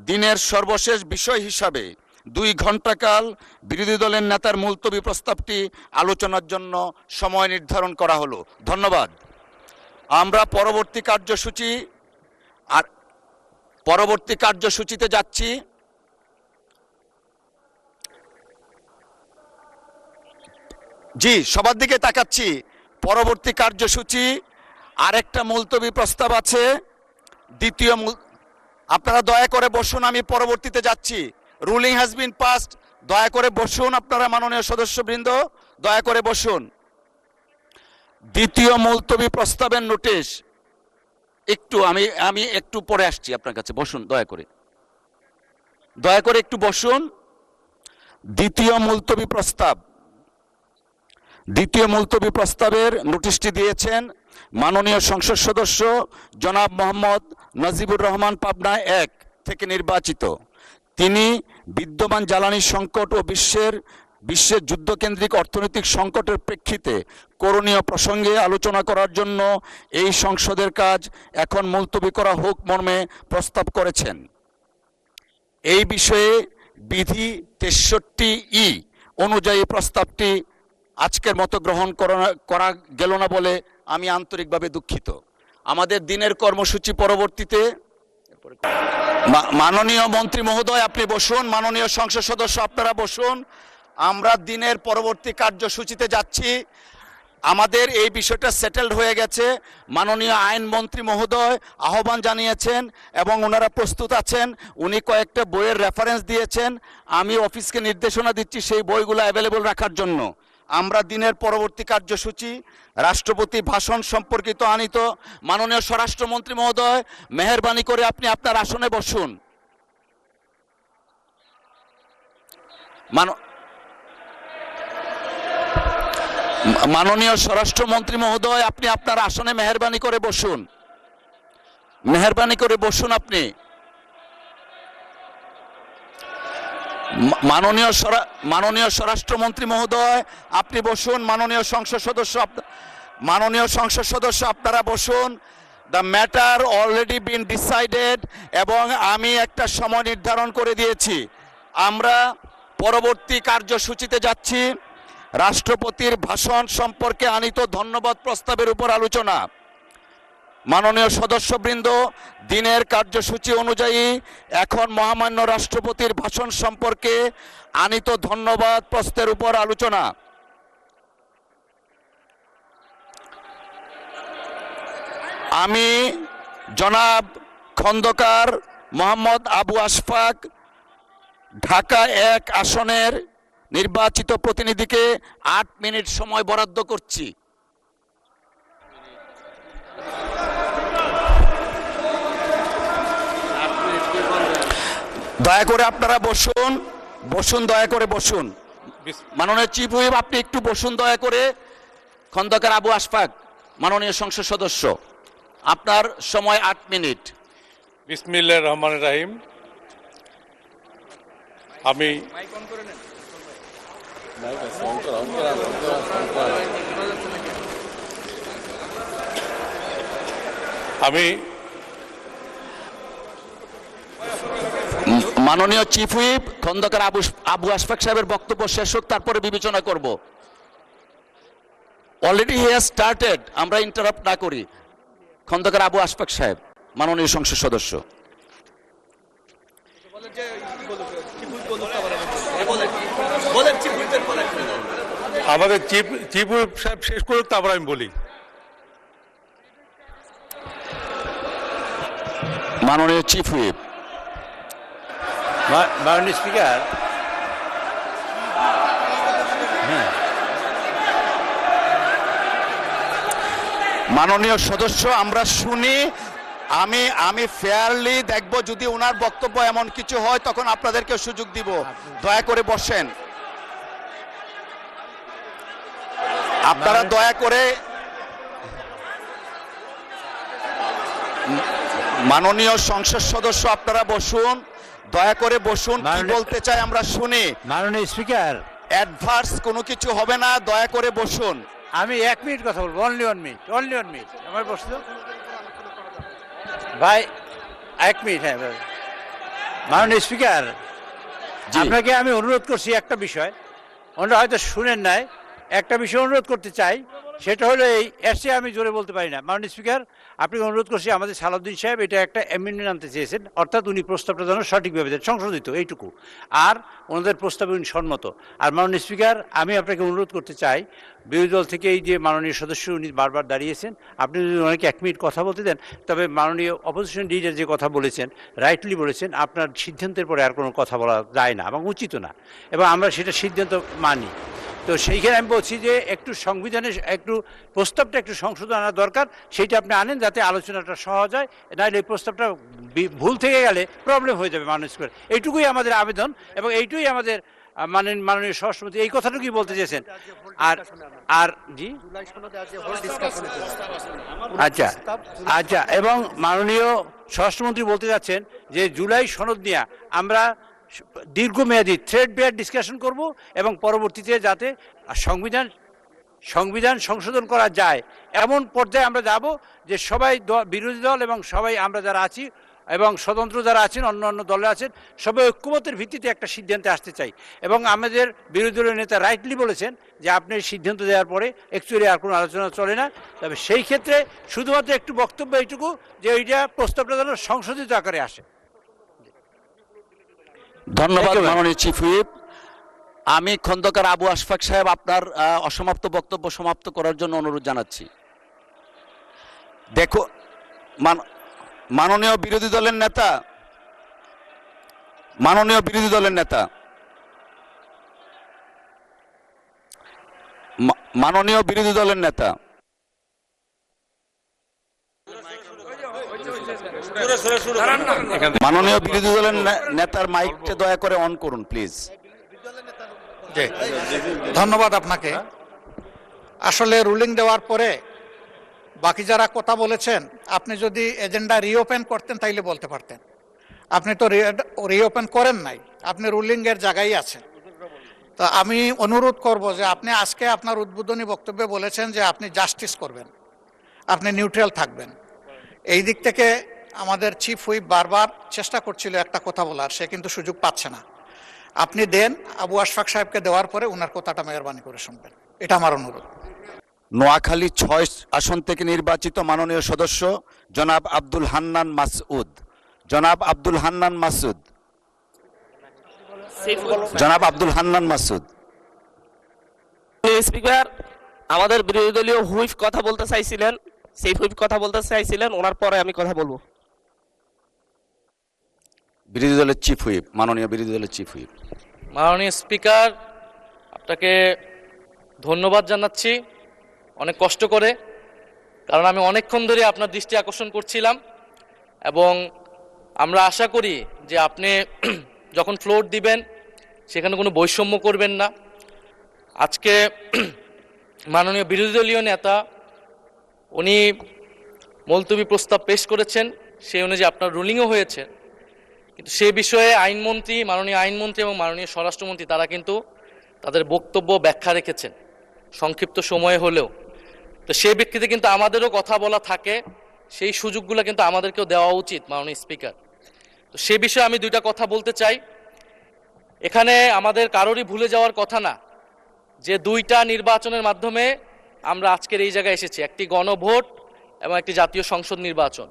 দিনের সর্বশেষ বিষয় হিসাবে 2 ঘণ্টাকাল বিরোধী দলের নেতার মুলতবি প্রস্তাবটি আলোচনার জন্য সময় নির্ধারণ করা হলো। ধন্যবাদ। আমরা পরবর্তী কার্যসূচিতে যাচ্ছি। জি, সবার দিকে তাকাচ্ছি। পরবর্তী কার্যসূচি আরেকটা মুলতবি প্রস্তাব আছে। আপনারা দয়া করে বসুন, আমি পরবর্তীতে যাচ্ছি। Ruling has been passed. দয়া করে বসুন, আপনারা মাননীয় সদস্যবৃন্দ দয়া করে বসুন। দ্বিতীয় মুলতবি প্রস্তাবের নোটিশ একটু আমি একটু পরে আসছি আপনার কাছে। বসুন দয়া করে একটু বসুন। দ্বিতীয় মুলতবি প্রস্তাবের নোটিশটি দিয়েছেন মাননীয় সংসদ সদস্য জনাব মোহাম্মদ নাজিবুর রহমান, পাবনা 1 থেকে নির্বাচিত। তিনি বিদ্যমান জ্বালানি সংকট ও বিশ্বের যুদ্ধকেন্দ্রিক অর্থনৈতিক সংকটের প্রেক্ষিতে করণীয় প্রসঙ্গে আলোচনা করার জন্য এই সংসদের কাজ এখন মুলতবি করা হোক মর্মে প্রস্তাব করেছেন। এই বিষয়ে বিধি 63E অনুযায়ী প্রস্তাবটি আজকের মতো গ্রহণ করা গেল না বলে আমি আন্তরিকভাবে দুঃখিত। আমাদের দিনের কর্মসূচি পরবর্তীতে। মাননীয় মন্ত্রী মহোদয় আপনি বসুন, মাননীয় সংসদ সদস্য আপনারা বসুন। আমরা দিনের পরবর্তী কার্যসূচিতে যাচ্ছি। আমাদের এই বিষয়টা সেটেলড হয়ে গেছে। মাননীয় আইনমন্ত্রী মহোদয় আহ্বান জানিয়েছেন এবং ওনারা প্রস্তুত আছেন। উনি কয়েকটা বইয়ের রেফারেন্স দিয়েছেন। আমি অফিসকে নির্দেশনা দিচ্ছি সেই বইগুলো অ্যাভেলেবল রাখার জন্য। আমরা দিনের পরবর্তী কার্যসূচি রাষ্ট্রপতি ভাষণ সম্পর্কিত আনিত। মাননীয় স্বরাষ্ট্রমন্ত্রী মহোদয় মেহেরবানি করে আপনি আপনার আসনে বসুন। মাননীয় স্বরাষ্ট্রমন্ত্রী মহোদয় আপনি আপনার আসনে মেহেরবানি করে বসুন। আপনি মাননীয় স্বরাষ্ট্রমন্ত্রী মহোদয় আপনি বসুন। মাননীয় সংসদ সদস্য আপনারা বসুন। The matter already been decided এবং আমি একটা সময় নির্ধারণ করে দিয়েছি। আমরা পরবর্তী কার্যসূচিতে যাচ্ছি। রাষ্ট্রপতির ভাষণ সম্পর্কে আনিত ধন্যবাদ প্রস্তাবের উপর আলোচনা। মাননীয় সদস্যবৃন্দ, দিনের কার্যসূচি অনুযায়ী এখন মহামান্য রাষ্ট্রপতির ভাষণ সম্পর্কে আনিত ধন্যবাদ প্রস্তাবের উপর আলোচনা। আমি জনাব খন্দকার মোহাম্মদ আবু আশফাক, ঢাকা 1 আসনের নির্বাচিত প্রতিনিধিকে 8 মিনিট সময় বরাদ্দ করছি। দয়া করে আপনারা বসুন, দয়া করে বসুন। মাননীয় চিফ হুইপ আপনি একটু বসুন দয়া করে। খন্দকার আবু আশফাক, মাননীয় সংসদ সদস্য, আপনার সময় 8 মিনিট। বিসমিল্লাহির রহমানির রহিম। আমি মাননীয় চিফ হুইপ খন্দকার আবু আশফাক সাহেবের বক্তব্য শেষ হোক, তারপরে বিবেচনা করব। অলরেডি হি হ্যাজ স্টার্টেড, আমরা ইন্টারাপ্ট না করি। খন্দকার আবু আশফাক সাহেব, মাননীয় সংসদ সদস্য। আমাদের চিফ হুইপ সাহেব শেষ করুক, তারপর আমি বলি। মাননীয় চিফ হুইপ। মাননীয় স্পিকার, মাননীয় সদস্য আমরা শুনি। আমি ফেয়ারলি দেখব, যদি ওনার বক্তব্য এমন কিছু হয় তখন আপনাদেরকে সুযোগ দিব। দয়া করে বসেন আপনারা, দয়া করে। মাননীয় সংসদ সদস্য আপনারা বসুন, দয়া করে বসুন, কি মাননীয়- বলতে চাই আমরা শুনি। মাননীয় স্পিকার, অ্যাডভার্স কোনো কিছু হবে না, দয়া করে বসুন। আমি 1 মিনিট কথা বলবো, অনলি 1 মিনিট, আমার প্রশ্ন ভাই, 1 মিনিট। হ্যাঁ ভাই। মাননীয় স্পিকার, জি। আপনাকে আমি অনুরোধ করছি একটা বিষয়, ওনারা হয়তো শুনেন নাই, একটা বিষয় অনুরোধ করতে চাই, সেটা হলো এই, এসে আমি জোরে বলতে পারি না। মাননীয় স্পিকার, আপনাকে অনুরোধ করছি, আমাদের সালাউদ্দিন সাহেব এটা একটা অ্যামেন্ডমেন্ট আনতে চেয়েছেন, অর্থাৎ উনি প্রস্তাবটা যেন সঠিকভাবে দেন, সংশোধিত, এইটুকু। আর ওনাদের প্রস্তাবে উনি সম্মত। আর মাননীয় স্পিকার, আমি আপনাকে অনুরোধ করতে চাই, বিরোধী দল থেকে এই যে মাননীয় সদস্য উনি বারবার দাঁড়িয়েছেন, আপনি যদি ওনাকে 1 মিনিট কথা বলতে দেন, তবে মাননীয় অপোজিশন লিডার যে কথা বলেছেন, রাইটলি বলেছেন, আপনার সিদ্ধান্তের পরে আর কোনো কথা বলা যায় না এবং উচিত না, এবং আমরা সেটা সিদ্ধান্ত মানি। তো সেইখানে আমি বলছি যে একটু সংবিধানে একটু প্রস্তাবটা একটু সংশোধন আনা দরকার, সেইটা আপনি আনেন যাতে আলোচনাটা সহজ হয়, নাহলে এই প্রস্তাবটা ভুল থেকে গেলে প্রবলেম হয়ে যাবে মানুষ করে। এইটুকুই আমাদের আবেদন, এবং এইটুকুই আমাদের মাননীয় স্বরাষ্ট্রমন্ত্রী এই কথাটুকুই বলতে চেয়েছেন। আর আর জি, আচ্ছা আচ্ছা, এবং মাননীয় স্বরাষ্ট্রমন্ত্রী বলতে যাচ্ছেন যে জুলাই সনদ নিয়ে আমরা দীর্ঘমেয়াদী থ্রেড বেয়ার ডিসকাশন করব, এবং পরবর্তীতে যাতে সংবিধান সংশোধন করা যায় এমন পর্যায়ে আমরা যাব যে সবাই বিরোধী দল এবং সবাই আমরা যারা আছি এবং স্বতন্ত্র যারা আছেন, অন্য অন্য দলে আছেন, সবাই ঐক্যমতের ভিত্তিতে একটা সিদ্ধান্তে আসতে চাই। এবং আমাদের বিরোধী দলের নেতা রাইটলি বলেছেন যে আপনি সিদ্ধান্ত দেওয়ার পরে অ্যাকচুয়ালি আর কোনো আলোচনা চলে না। তবে সেই ক্ষেত্রে শুধুমাত্র একটু বক্তব্য এইটুকু যে ওইটা প্রস্তাবটা যেন সংশোধিত আকারে আসে। ধন্যবাদ Thank you, মাননীয় চিফ হুইপ। আমি খন্দকার আবু আশফাক সাহেব আপনার অসমাপ্ত বক্তব্য সমাপ্ত করার জন্য অনুরোধ জানাচ্ছি। দেখো, মাননীয় বিরোধী দলের নেতা, মাননীয় বিরোধী দলের নেতা, মাননীয় বিরোধী দলের নেতা, মাননীয় বিরোধী দলের নেতার মাইকটা দয়া করে অন করুন প্লিজ। জি, ধন্যবাদ আপনাকে। আসলে রুলিং দেওয়ার পরে বাকি যারা কথা বলেছেন, আপনি যদি এজেন্ডা রিওপেন করতেন তাইলে বলতে পারতেন। আপনি তো রিওপেন করেন নাই, আপনি রুলিংয়ের জায়গায় আছেন। তো আমি অনুরোধ করব যে আপনি আজকে আপনার উদ্বোধনী বক্তব্যে বলেছেন যে আপনি জাস্টিস করবেন, আপনি নিউট্রাল থাকবেন। এই দিক থেকে আমাদের চিফ হুইপ বারবার চেষ্টা করছিল একটা কথা বলার, সে কিন্তু সুযোগ পাচ্ছে না। আপনি দেন, আবু আশফাক সাহেবকে দেওয়ার পরে ওনার কথাটা মেহরবানি করে শুনবেন, এটা আমার অনুরোধ। নোয়াখালী 6 আসন থেকে নির্বাচিত মাননীয় সদস্য জনাব আব্দুল হান্নান মাসউদ। জনাব আব্দুল হান্নান মাসুদ, জনাব আব্দুল হান্নান মাসুদ। স্পিকার, আমাদের বিরোধী দলীয় হুইপ কথা বলতে চাইছিলেন, সেই হুইপ কথা বলতে চাইছিলেন, ওনার পরে আমি কথা বলবো। বিরোধী দলের চিফ হুইপ, মাননীয় বিরোধী দলের চিফ হুইপ। মাননীয় স্পিকার, আপনাকে ধন্যবাদ জানাচ্ছি অনেক কষ্ট করে, কারণ আমি অনেকক্ষণ ধরে আপনার দৃষ্টি আকর্ষণ করছিলাম, এবং আমরা আশা করি যে আপনি যখন ফ্লোর দিবেন সেখানে কোনো বৈষম্য করবেন না। আজকে মাননীয় বিরোধী দলীয় নেতা উনি মুলতবি প্রস্তাব পেশ করেছেন, সেই অনুযায়ী আপনার রুলিংও হয়েছে, কিন্তু সে বিষয়ে আইনমন্ত্রী, মাননীয় আইনমন্ত্রী এবং মাননীয় স্বরাষ্ট্রমন্ত্রী তারা কিন্তু তাদের বক্তব্য ব্যাখ্যা রেখেছেন সংক্ষিপ্ত সময়ে হলেও। তো সেই ব্যক্তিতে কিন্তু আমাদেরও কথা বলা থাকে, সেই সুযোগগুলো কিন্তু আমাদেরকেও দেওয়া উচিত মাননীয় স্পিকার। তো সে বিষয়ে আমি দুইটা কথা বলতে চাই। এখানে আমাদের কারোরই ভুলে যাওয়ার কথা না যে দুইটা নির্বাচনের মাধ্যমে আমরা আজকের এই জায়গায় এসেছি, একটি গণভোট এবং একটি জাতীয় সংসদ নির্বাচন।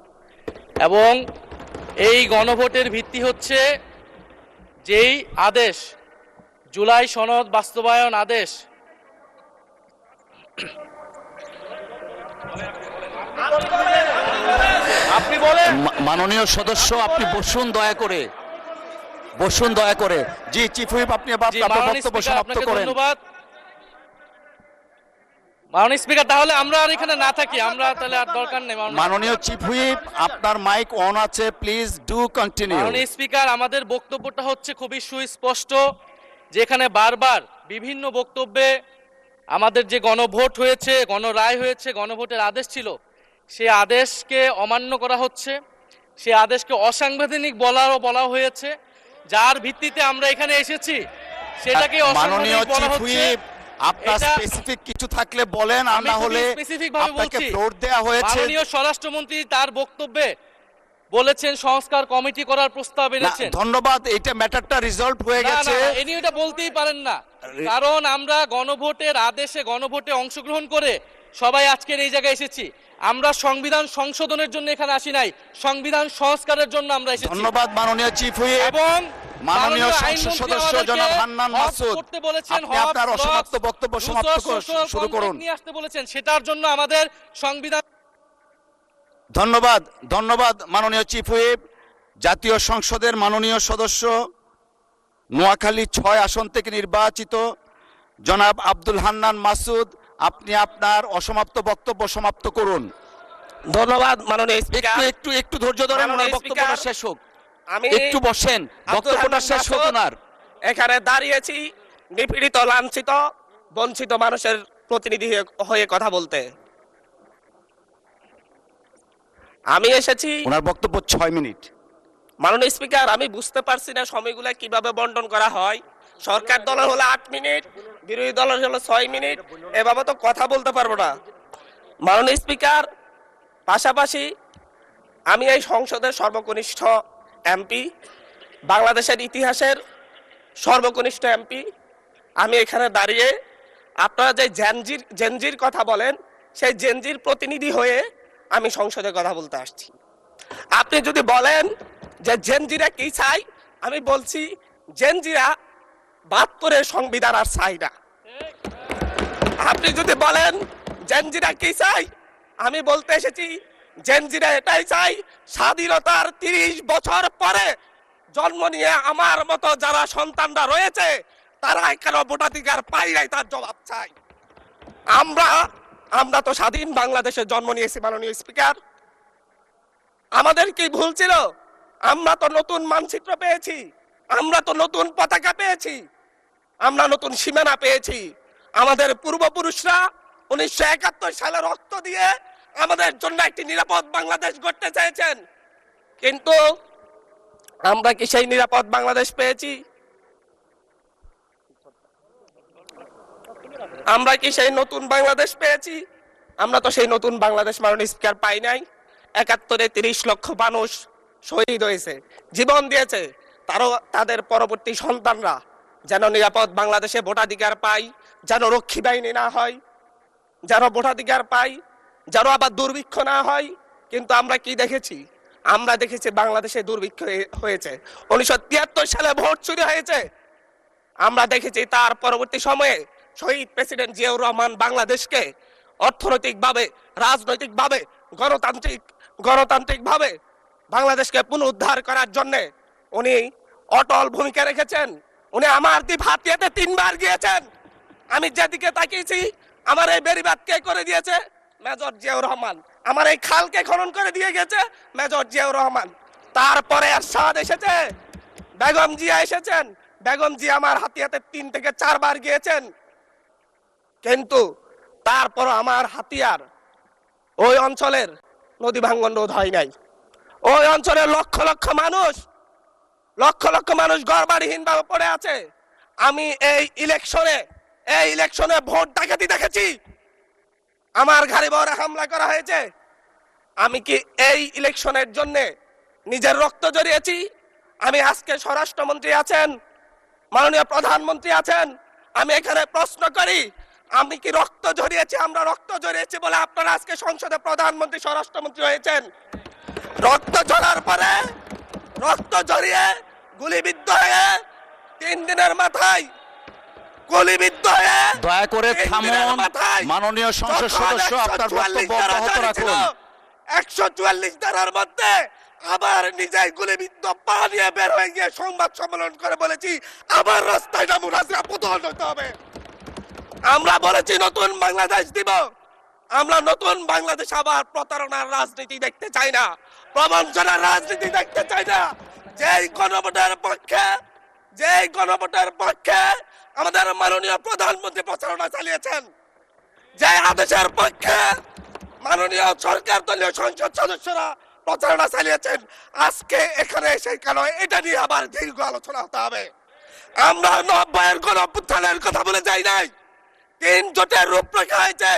এবং এই গণভোটের ভিত্তি হচ্ছে যেই আদেশ, জুলাই সনদ বাস্তবায়ন আদেশ, আপনি বলেন। মাননীয় সদস্য, আপনি বসুন দয়া করে, বসুন দয়া করে। জি চিফ হুইপ, আপনি জি, আপনার মাননীয় বক্তব্য স্পিকার, সমাপ্ত আপনাকে করেন। ধন্যবাদ। মাননীয় স্পিকার, তাহলে আমরা আর এখানে না থাকি, আমরা তাহলে আর দরকার নেই। মাননীয় চিফ হুইপ, আপনার মাইক অন আছে, প্লিজ ডু কন্টিনিউ। মাননীয় স্পিকার, আমাদের বক্তব্যটা হচ্ছে খুবই সুস্পষ্ট, যেখানে বারবার বিভিন্ন বক্তব্যে আমাদের যে গণভোট হয়েছে, গণরায় হয়েছে, গণভোটের আদেশ ছিল, সেই আদেশকে অমান্য করা হচ্ছে। সে আদেশকে অসাংবিধানিক বলা হয়েছে, যার ভিত্তিতে আমরা এখানে এসেছি সেটাকে মাননীয় অসাংবিধানিক বলা চিফ হচ্ছে। হুইপ, আপনার এটা- স্পেসিফিক কিছু থাকলে বলেন, আর আমি না খুবই হলে specific ভাবে আপনাকে বলছি। ফ্লোর দেয়া হয়েছে। মাননীয় স্বরাষ্ট্রমন্ত্রী তার বক্তব্যে বলেছেন সংস্কার কমিটি করার প্রস্তাব না, এনেছেন। ধন্যবাদ, এটা ম্যাটারটা রিজলভ হয়ে না, গেছে। না, ইনি এটা বলতেই পারেন না, কারণ আমরা গণভোটের আদেশে গণভোটে অংশগ্রহণ করে সবাই আজকের এই জায়গায় এসেছি। আমরা সংবিধান সংশোধনের জন্য এখানে আসি নাই, সংবিধান সংস্কারের জন্য আমরা এসেছি। ধন্যবাদ মাননীয় চিফ হুইপ। এবং মাননীয় সংসদ আইনমন্ত্রী সদস্য আমাদেরকে জনাব হান্নান হক মাসুদ, করতে বলেছেন, আপনি হক, আপনার অসমাপ্ত লস, বক্তব্য রুলস, সমাপ্ত সোশ্যাল শুরু করুন। কন্ট্রাক্ট নিয়ে আসতে বলেছেন, সেটার জন্য আমাদের সংবিধান। ধন্যবাদ, ধন্যবাদ মাননীয় চিফ হুইপ। জাতীয় সংসদের মাননীয় সদস্য, নোয়াখালী 6 আসন থেকে নির্বাচিত জনাব আব্দুল হান্নান মাসুদ, আপনি আপনার অসমাপ্ত বক্তব্য সমাপ্ত করুন। ধন্যবাদ মাননীয় স্পিকার। একটু একটু ধৈর্য ধরেন, মাননীয় ওনার বক্তব্যটা স্পিকার, শেষ হোক। আমি একটু বসেন, আব্দুল বক্তব্যটা হান্নান শেষ হোক মাসুদ ওনার। এখানে দাঁড়িয়েছি নিপীড়িত, লাঞ্ছিত, বঞ্চিত মানুষের প্রতিনিধি হয়ে কথা বলতে। আমি এসেছি। ওনার বক্তব্য 6 মিনিট। মাননীয় স্পিকার, আমি বুঝতে পারছি না সময়গুলো কিভাবে বন্টন করা হয়। সরকার দলের হলো 8 মিনিট, বিরোধী দলের হলো 6 মিনিট, এভাবে তো কথা বলতে পারবো না। মাননীয় স্পিকার, পাশাপাশি আমি এই সংসদের সর্বকনিষ্ঠ এমপি, বাংলাদেশের ইতিহাসের সর্বকনিষ্ঠ এমপি। আমি এখানে দাঁড়িয়ে আপনারা যে জেনজির কথা বলেন, সেই জেনজির প্রতিনিধি হয়ে আমি সংসদে কথা বলতে আসছি। আপনি যদি বলেন যে জেনজিরা কি চাই, আমি বলছি জেনজিরা 72-এর সংবিধান আর চাই না। আপনি যদি বলেন জেনজিরা কি চাই, আমি বলতে এসেছি জেনজিরা এটাই চাই, স্বাধীনতার 30 বছর পরে জন্ম নিয়ে আমার মতো যারা সন্তানরা রয়েছে তারা কেন ভোটাধিকার পাই নাই, তার জবাব চাই। আমরা তো স্বাধীন বাংলাদেশে জন্ম নিয়েছি মাননীয় স্পিকার। আমাদের কি ভুল ছিল? আমরা তো নতুন মানচিত্র পেয়েছি, আমরা তো নতুন পতাকা পেয়েছি, আমরা নতুন সীমানা পেয়েছি। আমাদের পূর্বপুরুষরা 1971 সালে রক্ত দিয়ে আমাদের জন্য একটি নিরাপদ বাংলাদেশ গড়তে চেয়েছেন, কিন্তু আমরা কি সেই নিরাপদ বাংলাদেশ পেয়েছি? আমরা কি সেই নতুন বাংলাদেশ পেয়েছি? আমরা তো সেই নতুন বাংলাদেশ মাননীয় স্পিকার পাই নাই। 71-এ 30 লক্ষ মানুষ শহীদ হয়েছে, জীবন দিয়েছে, তাদের পরবর্তী সন্তানরা যেন নিরাপদ বাংলাদেশে ভোটাধিকার পায়, যেন রক্ষী বাহিনী না হয়, যেন ভোটাধিকার পায়, যেন আবার দুর্ভিক্ষ না হয়। কিন্তু আমরা কি দেখেছি? আমরা দেখেছি বাংলাদেশে দুর্ভিক্ষ হয়েছে। 1973 সালে ভোট চুরি হয়েছে। আমরা দেখেছি তার পরবর্তী সময়ে শহীদ প্রেসিডেন্ট জিয়াউর রহমান বাংলাদেশকে অর্থনৈতিকভাবে, রাজনৈতিকভাবে, গণতান্ত্রিকভাবে বাংলাদেশকে পুনরুদ্ধার করার জন্য উনি অটল ভূমিকা রেখেছেন। উনি আমার দ্বীপ হাতিয়াতে 3 বার গিয়েছেন। আমি যেদিকে তাকিয়েছি, আমার এই বেড়িবাঁধ কে করে দিয়েছে? মেজর জিয়াউর রহমান। আমার এই খালকে খনন করে দিয়ে গেছে মেজর জিয়াউর রহমান। তারপরে এরশাদ এসেছে, বেগম জিয়া এসেছেন। বেগম জিয়া আমার হাতিয়াতে 3 থেকে 4 বার গিয়েছেন, কিন্তু তারপর আমার হাতিয়ার ওই অঞ্চলের নদী ভাঙ্গন রোধ হয় নাই। ওই অঞ্চলের লক্ষ লক্ষ মানুষ ঘরবাড়িহীন ভাবে পড়ে আছে। আমি এই ইলেকশনে ভোট ডাকাতি দেখেছি, আমার গাড়ি বহরে হামলা করা হয়েছে। আমি কি এই ইলেকশনের জন্য নিজের রক্ত জড়িয়েছি? আমি আজকে স্বরাষ্ট্রমন্ত্রী আছেন, মাননীয় প্রধানমন্ত্রী আছেন, আমি এখানে প্রশ্ন করি, আমি কি রক্ত ঝরিয়েছি? আমরা রক্ত ঝরিয়েছি বলে আপনারা আজকে সংসদে প্রধানমন্ত্রী, স্বরাষ্ট্রমন্ত্রী হয়েছেন। রক্ত ঝরার পরে, রক্ত ঝরিয়ে গুলিবিদ্ধ হয়ে 3 দিনের মাথায় গুলিবিদ্ধ হয়ে, দয়া করে 3 থামুন। দিনের মাথায় মাননীয় সংসদ যখন সদস্য, আপনার 144 বক্তব্য ধারা অব্যাহত জারি ছিল, রাখুন। 144 ধারার মধ্যে আবার নিজেই গুলিবিদ্ধ পা নিয়ে বের হয়ে গিয়ে সংবাদ সম্মেলন করে বলেছি আবার রাস্তায় নামুন, হাসিনা পতন হতে হবে। আমরা বলেছি নতুন বাংলাদেশ দিব। আমরা নতুন বাংলাদেশ আবার প্রতারণার রাজনীতি দেখতে চাই না, প্রবঞ্চনার রাজনীতি দেখতে চাই না। যেই গণভোটের পক্ষে আমাদের মাননীয় প্রধানমন্ত্রী প্রচারণা চালিয়েছেন, যে আদেশের পক্ষে মাননীয় সরকার দলীয় সংসদ সদস্যরা প্রচারণা চালিয়েছেন, আজকে এখানে এসে কেন এটা নিয়ে আবার দীর্ঘ আলোচনা হতে হবে? আমরা 90-এর গণঅভ্যুত্থানের কথা বলে যাই নাই। 3 জোটের রূপরেখা হয়েছে,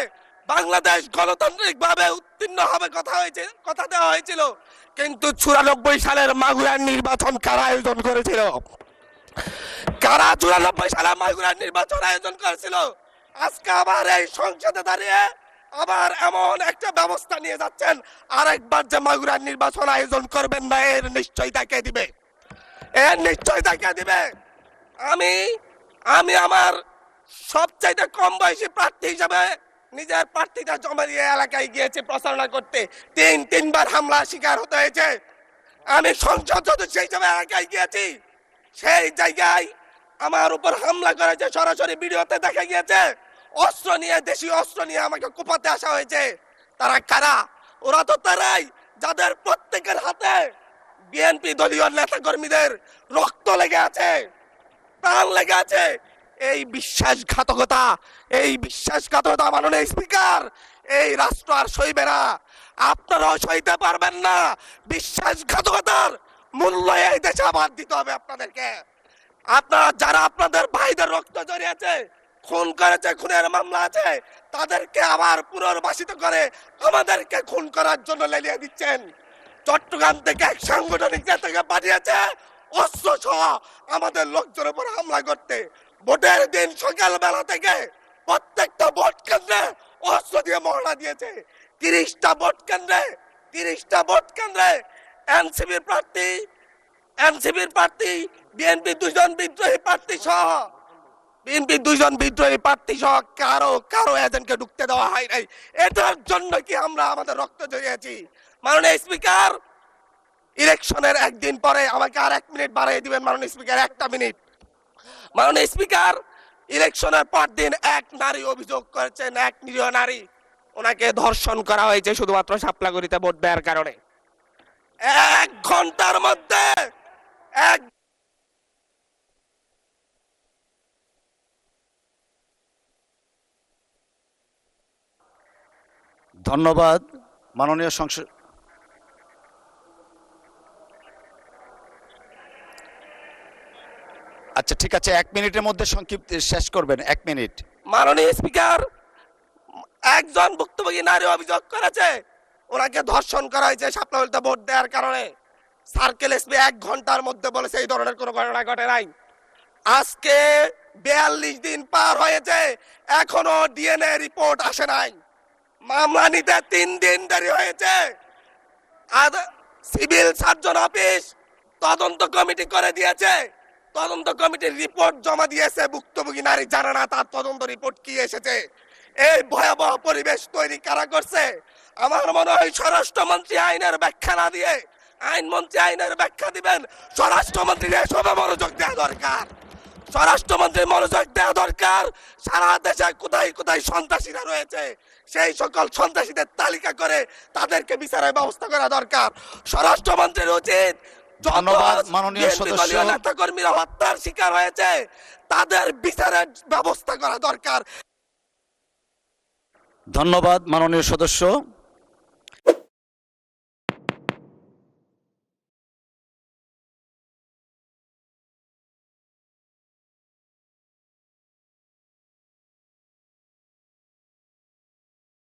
বাংলাদেশ গণতান্ত্রিক ভাবে উত্তীর্ণ হবে কথা দেওয়া হয়েছিল, কিন্তু 94 সালের মাগুরার নির্বাচন কারা আয়োজন করেছিল? কারা 94 সালে মাগুরার নির্বাচন আয়োজন করেছিল? আজকে আবার এই সংসদে দাঁড়িয়ে আবার এমন একটা ব্যবস্থা নিয়ে যাচ্ছেন, আরেকবার যে মাগুরার নির্বাচন আয়োজন করবেন না, এর নিশ্চয়তা কে দিবে? এর নিশ্চয়তা কে দিবে? আমি আমার সবচাইতে কম বয়সী প্রার্থী হিসেবে নিজের প্রার্থীটা জমা দিয়ে এলাকায় গিয়েছি প্রচারণা করতে, 3বার হামলা শিকার হতে হয়েছে। আমি সংসদ সদস্য হিসেবে এলাকায় গিয়েছি, সেই জায়গায় আমার উপর হামলা করেছে, সরাসরি ভিডিওতে দেখা গিয়েছে। অস্ত্র নিয়ে, দেশীয় অস্ত্র নিয়ে আমাকে কোপাতে আসা হয়েছে। তারা কারা? ওরা তো তারাই যাদের প্রত্যেকের হাতে বিএনপি দলীয় নেতা কর্মীদের রক্ত লেগে আছে, প্রাণ লেগে আছে। এই বিশ্বাসঘাতকতা মাননীয় স্পিকার, এই রাষ্ট্র আর সইবে না, আপনারাও সইতে পারবেন না। বিশ্বাসঘাতকতার মূল্য এই দেশে আবার দিতে হবে আপনাদেরকে। আপনারা যারা আপনাদের ভাইদের রক্ত জড়িয়েছে, খুন করেছে, খুনের মামলা আছে, তাদেরকে আবার পুনর্বাসিত করে আমাদেরকে খুন করার জন্য লেলিয়ে দিচ্ছেন। চট্টগ্রাম থেকে এক সাংগঠনিক নেতাকে পাঠিয়েছে অস্ত্র সহ আমাদের লোকজনের উপর হামলা করতে। ভোটের দিন সকালবেলা থেকে প্রত্যেকটা ভোট কেন্দ্রে অস্ত্র দিয়ে মহড়া দিয়েছে। 30টা ভোট কেন্দ্রে এনসিপির প্রার্থী, বিএনপি 2জন বিদ্রোহী প্রার্থী সহ কারো এজেন্টকে ঢুকতে দেওয়া হয় নাই। এটার জন্য কি আমরা আমাদের রক্ত জড়িয়েছি? মাননীয় স্পিকার, ইলেকশনের একদিন পরে আমাকে আর 1 মিনিট বাড়িয়ে দিবেন মাননীয় স্পিকার, 1টা মিনিট। মাননীয় স্পিকার, ইলেকশনের পর দিন এক নারী অভিযোগ করেছেন, এক নিরীহ নারী, ওনাকে ধর্ষণ করা হয়েছে শুধুমাত্র শাপলাগুড়িতে ভোট দেওয়ার কারণে। 1 ঘন্টার মধ্যে ধন্যবাদ মাননীয় সংসদ। আচ্ছা, ঠিক আছে, 1 মিনিটের মধ্যে সংক্ষিপ্ত শেষ করবেন, 1 মিনিট। মাননীয় স্পিকার, একজন ভুক্তভোগী নারী অভিযোগ করেছে ওনাকে ধর্ষণ করা হয়েছে শাপলাগুড়িতে ভোট দেওয়ার কারণে। সার্কেল এসপি 1 ঘন্টার মধ্যে বলেছে এই ধরনের কোনো ঘটনা ঘটে নাই। আজকে 42 দিন পার হয়েছে, এখনো ডিএনএ রিপোর্ট আসে নাই। মামলা নিতে 3 দিন দেরি হয়েছে। সিভিল সার্জন অফিস তদন্ত কমিটি করে দিয়েছে, তদন্ত কমিটির রিপোর্ট জমা দিয়েছে, ভুক্তভোগী নারী জানে না তার তদন্ত রিপোর্ট কি এসেছে। এই ভয়াবহ পরিবেশ তৈরি কারা করছে? আমার মনে হয় স্বরাষ্ট্রমন্ত্রী আইনের ব্যাখ্যা না দিয়ে, আইনমন্ত্রী আইনের ব্যাখ্যা দিবেন, স্বরাষ্ট্রমন্ত্রীর এসবে মনোযোগ দেওয়া দরকার। স্বরাষ্ট্রমন্ত্রীর মনোযোগ দেওয়া দরকার। সারা দেশে কোথায় কোথায় সন্ত্রাসীরা রয়েছে, সেই সকল সন্ত্রাসীদের তালিকা করে তাদেরকে বিচারের ব্যবস্থা করা দরকার। স্বরাষ্ট্রমন্ত্রীর উচিত ধন্যবাদ মাননীয় সদস্য। নেতা কর্মীরা হত্যার শিকার হয়েছে, তাদের বিচারের ব্যবস্থা করা দরকার। ধন্যবাদ মাননীয় সদস্য।